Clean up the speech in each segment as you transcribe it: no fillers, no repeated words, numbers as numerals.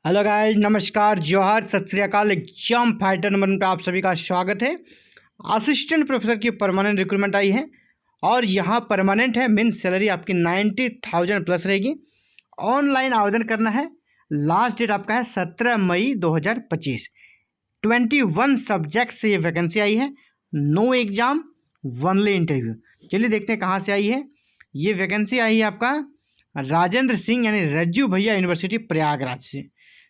Hello guys, नमस्कार, जोहार, सत श्री अकाल। एग्जाम फाइटर नंबर पे आप सभी का स्वागत है। असिस्टेंट प्रोफेसर की परमानेंट रिक्रूटमेंट आई है और यहाँ परमानेंट है। मीन सैलरी आपकी 90,000 प्लस रहेगी। ऑनलाइन आवेदन करना है। लास्ट डेट आपका है 17 मई 2025। 21 सब्जेक्ट से ये वैकेंसी आई है। No exam, only interview. चलिए देखते हैं कहाँ से आई है। ये वैकेंसी आई है आपका राजेंद्र सिंह यानी रज्जू भैया यूनिवर्सिटी प्रयागराज से।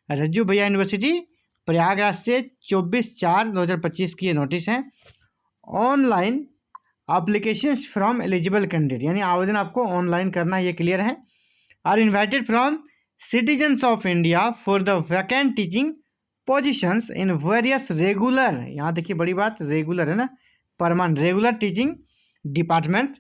रज्जू भैया यूनिवर्सिटी प्रयागराज से 24/4/2025 की ये नोटिस है। Online application from eligible candidate यानी आवेदन आपको ऑनलाइन करना, ये क्लियर है। Are invited from citizens of India for the vacant teaching positions in various regular, यहाँ देखिए बड़ी बात, रेगुलर है ना, permanent regular teaching departments.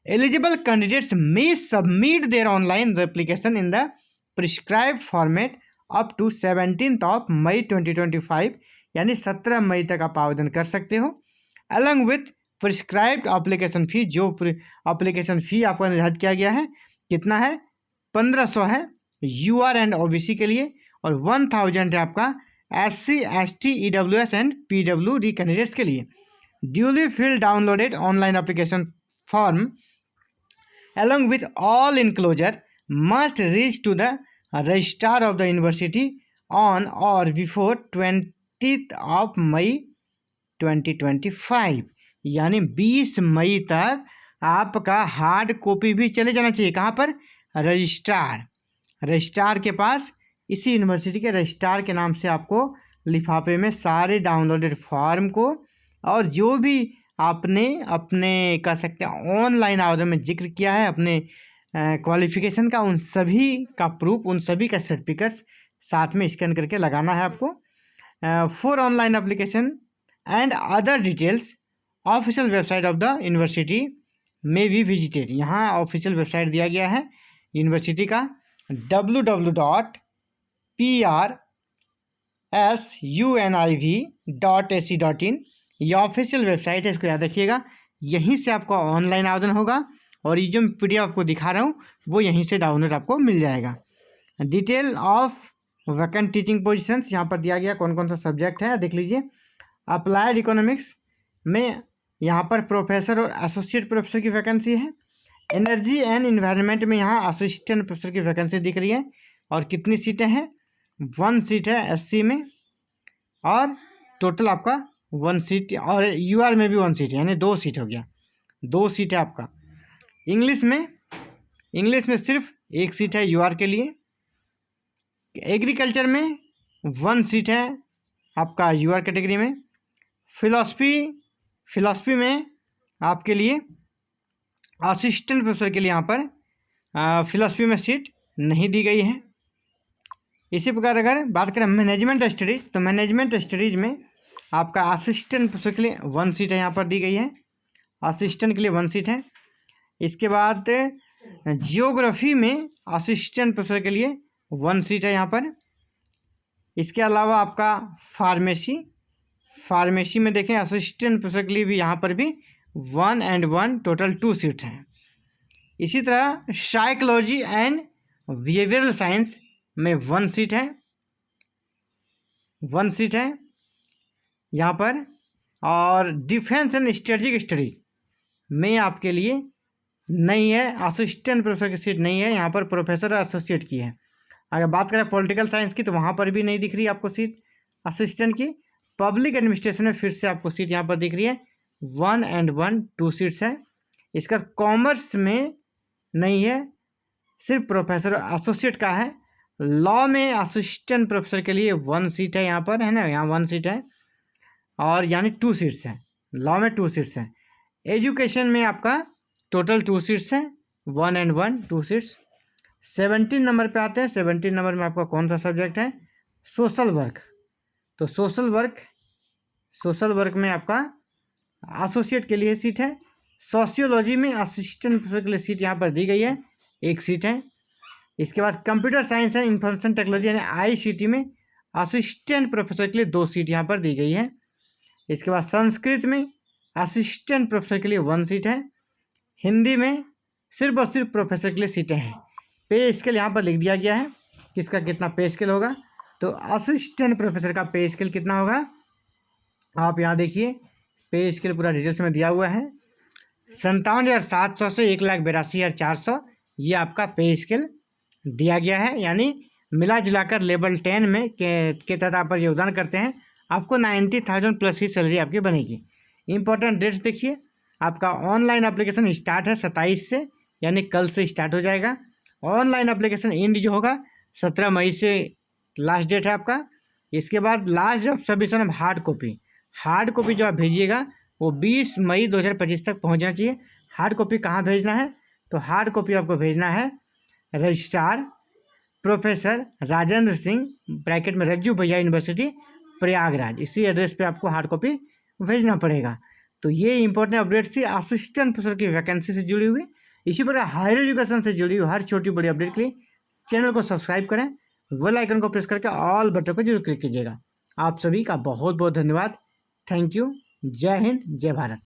Eligible candidates may submit their online application in the prescribed format up to 17 May 2025 यानी 17 मई तक आप आवेदन कर सकते हो। Along with prescribed application fee, जो एप्लीकेशन फ़ी आपका निर्धारित किया गया है कितना है, 1500 है यूआर एंड ओबीसी के लिए, और 1000 है आपका SC ST EWS and PWD candidates के लिए। Duly fill downloaded online application form along with all enclosure must reach to the registrar of the university on or before 20th of May 2025 यानी 20 मई तक आपका हार्ड कॉपी भी चले जाना चाहिए। कहाँ पर? रजिस्ट्रार के पास। इसी यूनिवर्सिटी के रजिस्ट्रार के नाम से आपको लिफाफे में सारे डाउनलोडेड फॉर्म को और जो भी आपने अपने कह सकते हैं ऑनलाइन आवेदन में जिक्र किया है अपने क्वालिफिकेशन का, उन सभी का प्रूफ, उन सभी का सर्टिफिकेट्स साथ में स्कैन करके लगाना है आपको। For online application and other details official website of the university में भी विजिटेड। यहाँ ऑफिशियल वेबसाइट दिया गया है यूनिवर्सिटी का www.prSUNIV.ac.in, ये ऑफिशियल वेबसाइट है, इसको याद रखिएगा। यहीं से आपका ऑनलाइन आवेदन होगा और ये जो PDF आपको दिखा रहा हूँ वो यहीं से डाउनलोड आपको मिल जाएगा। Detail of vacant teaching positions यहाँ पर दिया गया, कौन कौन सा सब्जेक्ट है देख लीजिए। अप्लाइड इकोनॉमिक्स में यहाँ पर प्रोफेसर और एसोसिएट प्रोफेसर की वैकेंसी है। एनर्जी एंड इन्वायरमेंट में यहाँ असिस्टेंट प्रोफेसर की वैकेंसी दिख रही है और कितनी सीटें हैं, 1 सीट है SC में और टोटल आपका 1 सीट, और UR में भी 1 सीट है यानी 2 सीट हो गया, 2 सीट है आपका। इंग्लिश में सिर्फ 1 सीट है UR के लिए। एग्रीकल्चर में 1 सीट है आपका UR कैटेगरी में। फिलॉसफी में आपके लिए असिस्टेंट प्रोफेसर के लिए यहाँ पर फिलॉसफी में सीट नहीं दी गई है। इसी प्रकार अगर बात करें मैनेजमेंट स्टडीज़, तो मैनेजमेंट स्टडीज़ में आपका असिस्टेंट प्रोफेसर के लिए 1 सीट है यहाँ पर दी गई है, असिस्टेंट के लिए 1 सीट है। इसके बाद जियोग्राफी में असिस्टेंट प्रोफेसर के लिए 1 सीट है यहाँ पर। इसके अलावा आपका फार्मेसी में देखें असिस्टेंट प्रोफेसर के लिए भी यहाँ पर भी 1 and 1 टोटल 2 सीट हैं। इसी तरह साइकोलॉजी एंड बिहेवियरल साइंस में 1 सीट है, 1 सीट है यहाँ पर। और डिफेंस एंड स्ट्रेटेजिक स्टडीज में आपके लिए नहीं है, असिस्टेंट प्रोफेसर की सीट नहीं है, यहाँ पर प्रोफेसर एसोसिएट की है। अगर बात करें पॉलिटिकल साइंस की तो वहाँ पर भी नहीं दिख रही आपको सीट असिस्टेंट की। पब्लिक एडमिनिस्ट्रेशन में फिर से आपको सीट यहाँ पर दिख रही है, 1 and 1 2 सीट्स है। इसका कॉमर्स में नहीं है, सिर्फ प्रोफेसर एसोसिएट का है। लॉ में असिस्टेंट प्रोफेसर के लिए 1 सीट है यहाँ पर, है ना, यहाँ 1 सीट है और यानी 2 सीट्स हैं, लॉ में 2 सीट्स हैं। एजुकेशन में आपका टोटल 2 सीट्स हैं, 1 and 1 2 सीट्स। 17 नंबर पे आते हैं। 17 नंबर में आपका कौन सा सब्जेक्ट है, सोशल वर्क। तो सोशल वर्क में आपका एसोसिएट के लिए सीट है। सोशियोलॉजी में असिस्टेंट प्रोफेसर के लिए सीट यहाँ पर दी गई है, 1 सीट है। इसके बाद computer science and information technology यानी ICT में असिस्टेंट प्रोफेसर के लिए 2 सीट यहाँ पर दी गई है। इसके बाद संस्कृत में असिस्टेंट प्रोफेसर के लिए 1 सीट है। हिंदी में सिर्फ और सिर्फ प्रोफेसर के लिए सीटें हैं। पे स्केल यहाँ पर लिख दिया गया है, किसका कितना पे स्केल होगा। तो असिस्टेंट प्रोफेसर का पे स्केल कितना होगा, आप यहाँ देखिए पे स्केल पूरा डिटेल्स में दिया हुआ है। 57,700 से 1,82,400 ये आपका पे स्केल दिया गया है। यानी मिला जुलाकर लेवल 10 में के तहत आप पर योगदान करते हैं, आपको 90,000 प्लस की सैलरी आपकी बनेगी। इंपॉर्टेंट डेट्स देखिए, आपका ऑनलाइन एप्लीकेशन स्टार्ट है 27 से, यानी कल से स्टार्ट हो जाएगा। ऑनलाइन एप्लीकेशन एंड जो होगा 17 मई से लास्ट डेट है आपका। इसके बाद last of submission of hard copy जो आप भेजिएगा वो 20 मई 2025 तक पहुंचना चाहिए। हार्ड कॉपी कहाँ भेजना है, तो हार्ड कॉपी आपको भेजना है registrar professor Rajendra Singh bracket में रज्जू भैया यूनिवर्सिटी प्रयागराज, इसी एड्रेस पे आपको हार्ड कॉपी भेजना पड़ेगा। तो ये इंपॉर्टेंट अपडेट थी असिस्टेंट प्रोफेसर की वैकेंसी से जुड़ी हुई। इसी प्रकार हायर एजुकेशन से जुड़ी हुई हर छोटी बड़ी अपडेट के लिए चैनल को सब्सक्राइब करें, बेल आइकन को प्रेस करके ऑल बटन को जरूर क्लिक कीजिएगा। आप सभी का बहुत बहुत धन्यवाद। Thank you. जय हिंद, जय भारत।